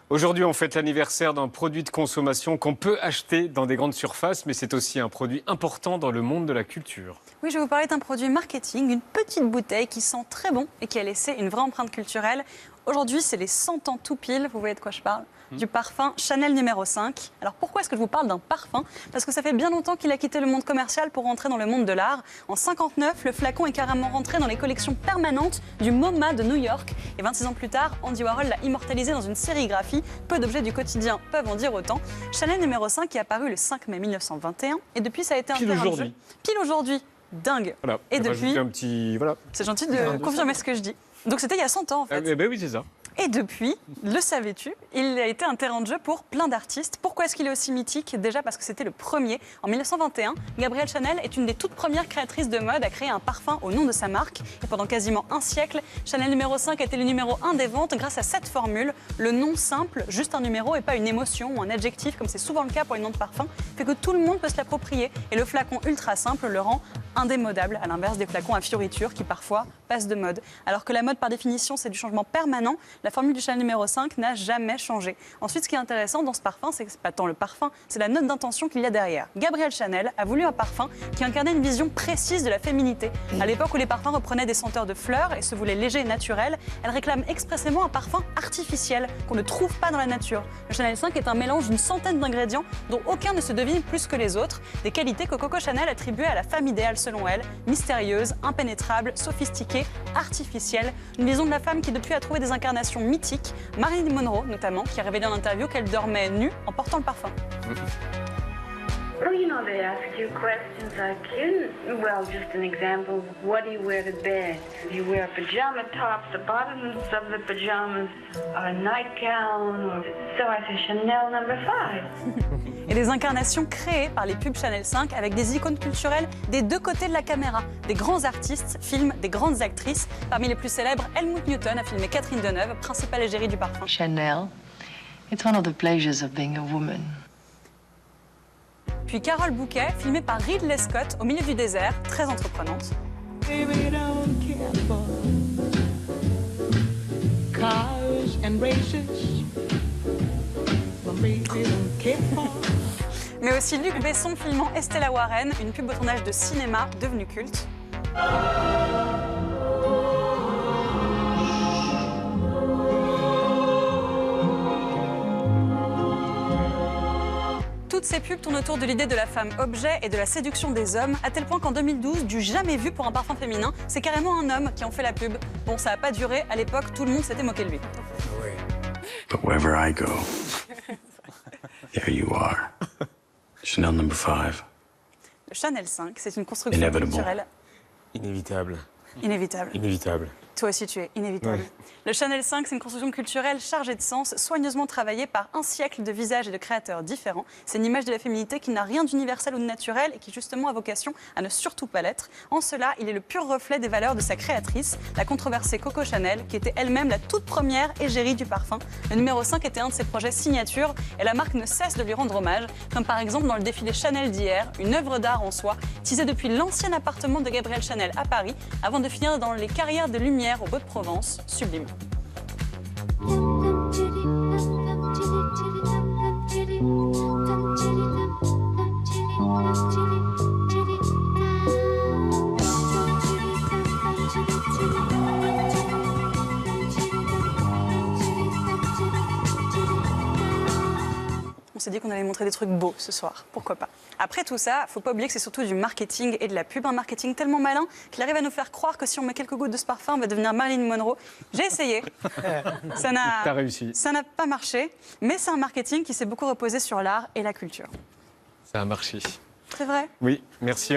Aujourd'hui, on fête l'anniversaire d'un produit de consommation qu'on peut acheter dans des grandes surfaces, mais c'est aussi un produit important dans le monde de la culture. Oui, je vais vous parler d'un produit marketing, une petite bouteille qui sent très bon et qui a laissé une vraie empreinte culturelle. Aujourd'hui, c'est les 100 ans tout pile, vous voyez de quoi je parle, du parfum Chanel numéro 5. Alors pourquoi est-ce que je vous parle d'un parfum? Parce que ça fait bien longtemps qu'il a quitté le monde commercial pour rentrer dans le monde de l'art. En 59, le flacon est carrément rentré dans les collections permanentes du MoMA de New York. Et 26 ans plus tard, Andy Warhol l'a immortalisé dans une sérigraphie. Peu d'objets du quotidien peuvent en dire autant. Chanel numéro 5 est apparu le 5 mai 1921 et depuis ça a été un terrain de jeu. Pile aujourd'hui. Dingue. Voilà. Et depuis, un petit... voilà. c'est gentil de confirmer ce que je dis. Donc c'était il y a 100 ans en fait. Ben oui, c'est ça. Et depuis, le savais-tu, il a été un terrain de jeu pour plein d'artistes. Pourquoi est-ce qu'il est aussi mythique? Déjà parce que c'était le premier. En 1921, Gabrielle Chanel est une des toutes premières créatrices de mode à créer un parfum au nom de sa marque. Et pendant quasiment un siècle, Chanel numéro 5 a été le numéro 1 des ventes grâce à cette formule. Le nom simple, juste un numéro et pas une émotion ou un adjectif, comme c'est souvent le cas pour les noms de parfums, fait que tout le monde peut se l'approprier. Et le flacon ultra simple le rend indémodable, à l'inverse des flacons à fioritures qui parfois passent de mode. Alors que la mode, par définition, c'est du changement permanent, la formule du Chanel numéro 5 n'a jamais changé. Ensuite, ce qui est intéressant dans ce parfum, c'est que c'est pas tant le parfum, c'est la note d'intention qu'il y a derrière. Gabrielle Chanel a voulu un parfum qui incarnait une vision précise de la féminité. À l'époque où les parfums reprenaient des senteurs de fleurs et se voulaient légers et naturels, elle réclame expressément un parfum artificiel qu'on ne trouve pas dans la nature. Le Chanel 5 est un mélange d'une centaine d'ingrédients dont aucun ne se devine plus que les autres, des qualités que Coco Chanel attribuait à la femme idéale selon elle, mystérieuse, impénétrable, sophistiquée, artificielle, une vision de la femme qui depuis a trouvé des incarnations mythiques, Marilyn Monroe notamment, qui a révélé en interview qu'elle dormait nue en portant le parfum. Well, you know, they ask you questions like, well, just an example, what do you wear to bed? Do you wear a pajama top, the bottoms of the pajamas, or a nightgown? Or... So I say Chanel number 5. Et des incarnations créées par les pubs Chanel 5 avec des icônes culturelles des deux côtés de la caméra. Des grands artistes filment des grandes actrices. Parmi les plus célèbres, Helmut Newton a filmé Catherine Deneuve, principale égérie du parfum. Chanel, it's one of the pleasures of being a woman. Puis Carole Bouquet, filmée par Ridley Scott au milieu du désert, très entreprenante. Baby, don't care for cars and races. My baby don't care for. Mais aussi Luc Besson filmant Estella Warren, une pub au tournage de cinéma devenue culte. Toutes ces pubs tournent autour de l'idée de la femme objet et de la séduction des hommes, à tel point qu'en 2012, du jamais vu pour un parfum féminin, c'est carrément un homme qui en fait la pub. Bon, ça n'a pas duré, à l'époque, tout le monde s'était moqué de lui. But wherever I go, there you are. Chanel number 5. Le Chanel 5, c'est une construction Inevitable. culturelle Inévitable. inévitable. Inévitable. Toi aussi, tu es inévitable. Ouais. Le Chanel 5, c'est une construction culturelle chargée de sens, soigneusement travaillée par un siècle de visages et de créateurs différents. C'est une image de la féminité qui n'a rien d'universel ou de naturel et qui justement a vocation à ne surtout pas l'être. En cela, il est le pur reflet des valeurs de sa créatrice, la controversée Coco Chanel, qui était elle-même la toute première égérie du parfum. Le numéro 5 était un de ses projets signature et la marque ne cesse de lui rendre hommage, comme par exemple dans le défilé Chanel d'hier, une œuvre d'art en soi, teasée depuis l'ancien appartement de Gabrielle Chanel à Paris, avant de finir dans les carrières de lumière au Beau de Provence, sublime. On s'est dit qu'on allait montrer des trucs beaux ce soir, pourquoi pas. Après tout ça, faut pas oublier que c'est surtout du marketing et de la pub, un marketing tellement malin qu'il arrive à nous faire croire que si on met quelques gouttes de ce parfum, on va devenir Marilyn Monroe. J'ai essayé, T'as réussi. ça n'a pas marché, mais c'est un marketing qui s'est beaucoup reposé sur l'art et la culture. Ça a marché. C'est vrai? Oui, merci.